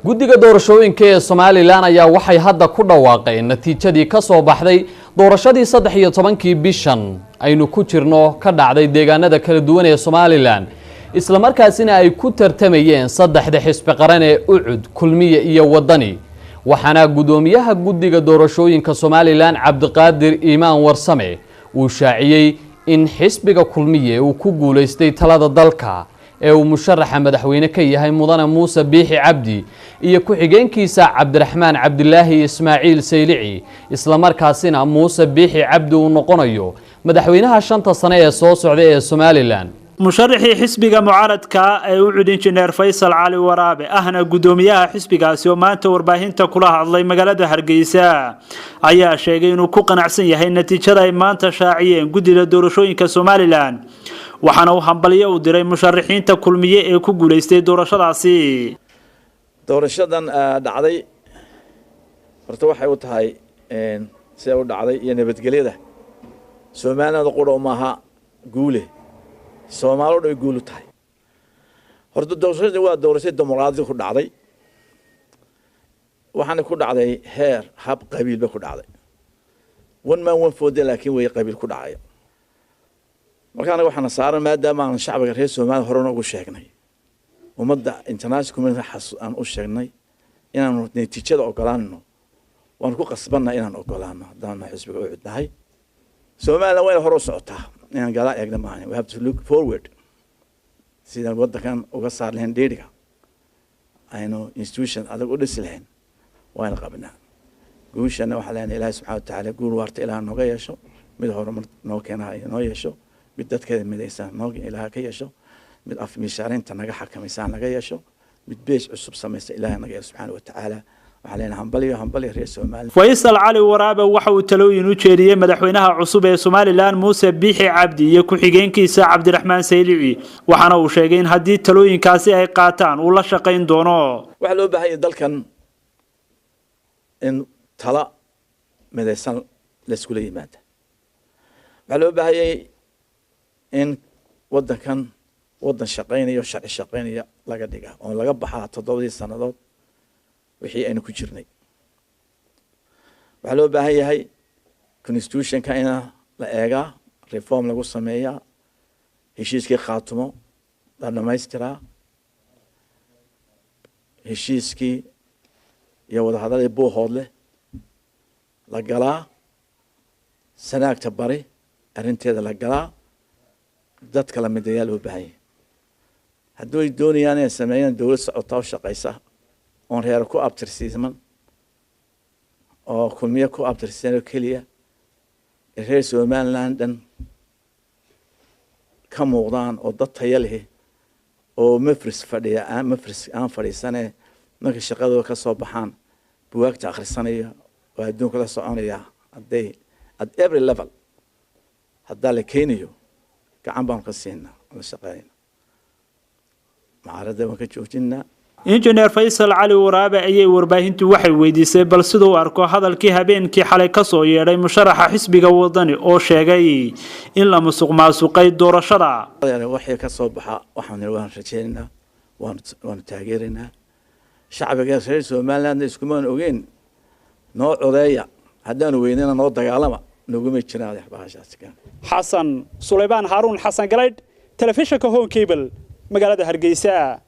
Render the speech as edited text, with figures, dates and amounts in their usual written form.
guddiga doorashooyinka ee Soomaaliland ayaa waxay hadda ku dhawaaqeen natiijadii ka soo baxday doorashadii 13 bishan aynu ku jirno ka dhacday deegaanada kala duwan ee Soomaaliland isla markaasina ay ku tartamayeen saddexda xisbi qaran ee Ucud Kulmiye iyo Wadani waxaana gudoomiyaha guddiga doorashooyinka Soomaaliland Cabdiqaadir Iimaan Warsame uu shaaciyay in xisbiga Kulmiye uu ku guuleystay talada dalka ee uu musharaxa madaxweyne ka yahay mudane Muuse Biixi Cabdi iyo ku xigeenkiisa Cabdiraxmaan Cabdilaahi Ismaaciil Saylici isla markaasina Muuse Biixi Cabdi uu noqonayo madaxweynaha 5 sano ee soo socda ee Soomaaliland musharaxii xisbiga mucaaradka ee u cid injineer Faysal Cali Waraabe ahna gudoomiyaha xisbigaasi oo maanta warbaahinta kula hadlay magaalada Hargeysa ayaa sheegay inuu ku qanacsan yahay natiijada ay maanta shaaciyeen guddiga doorashooyinka Soomaaliland waxaana uu hambaliyo u diray musharaxiinta Kulmiye ee ku guuleystay doorashadaasi doorashadan dhacday horta waxay u tahay si ay u dhacday iyo nabadgelyada Soomaaliland qoro maaha guule Soomaalidu ay guul u tahay horta doorashadu waa doorasho dimuqraadi ku dhacday waxaana ku dhacday heer hab qabiil ba ku dhacday one man one vote laakiin way qabiil ku dhacay markaana waxaan saaran maadaama aan shacabka reer Soomaaliya hore ugu sheegnay ummadda international community aan u sheegnay inaan natiijada ogolaano waan ku qasbanaa inaan ogolaano hadaan xisbiga u cudnahay Soomaaliya way hore u socotaa inaan gala eegna maahan we have to look forward sida wadankan uga saar lahayn dheeriga aynu institution adag u dhisi lahayn waan qabnaa guushana waxa laan Ilaahay subhanahu wa ta'ala guul waarta Ilaahay nooga yeesho mid horumar noo keenay noo yeesho mid dadkeeda midaysan nooga Ilaahay ka yeesho mid af miisaarinta naga xakamaysan naga yeesho mid bees cusub samaysa Ilaahay naga yeesho subhanahu wa ta'ala waxaan hambaliyo reer Soomaaliland Faysal Cali Waraabe waxa uu talooyin u jeediyay madaxweynaha cusub ee Soomaaliland Muuse Biixi Cabdi iyo ku xigeenkiisa Cabdiraxmaan Saylici waxaana uu sheegay in hadii talooyinkaasi ay qaataan uu la shaqeyn doono waxa loo baahan yahay dalkan in tala midaysan la isku yimaado waxa loo baahan yahay in wadankan wadan shaqeynaya sharci shaqeynaya laga dhigaa oo laga baxaa 7 sanadood wixii aynu ku jirnay waxa loo baahan yahay constitution-ka in la eega reform lagu sameeyaa heshiiskii qaatimo la dhamaystiraa heshiiskii iyo wada hadalada boohoodle la galaa sanaagta bari arinteeda la galaa dadka la mideeyaa loo baahan yahay haddii ay doonayaan inay sameeyaan dawlad socota oo shaqeysa on reer ku abtirsiisman oo Kulmiye ku abtirsiisay kaliya reer Soomaaliland ka muuqdaan oo dad tayo leh oo mafris fadhiya aan fadhiisanay marka shaqadooda ka soo baxaan buugta akhrisanaya oo adduunka la soconaya at every level hadda la keenayo gacan baan ka siinaa la shaqeeyna maarada waan ka joojinaa injineer Faysal Cali Waraabe ayay warbaahintu waxay weydiisay bal sidoo arko hadalkii habeenkii xalay ka soo yeeray musharaxa xisbiga Wadani oo sheegay in la musuqmaasuqay doorashada waxay ka soo baxa waxaan rajaynaynaa waan taageerinaa shacbiga reer Soomaaliland isku maan ogeyn noo codeeya hadaan weynana noo dagaalama naguma jiraan waxbaashaas Xasan Suleymaan Haruun Xasan Galeyd telefishinka Home Cable magaalada Hargeysa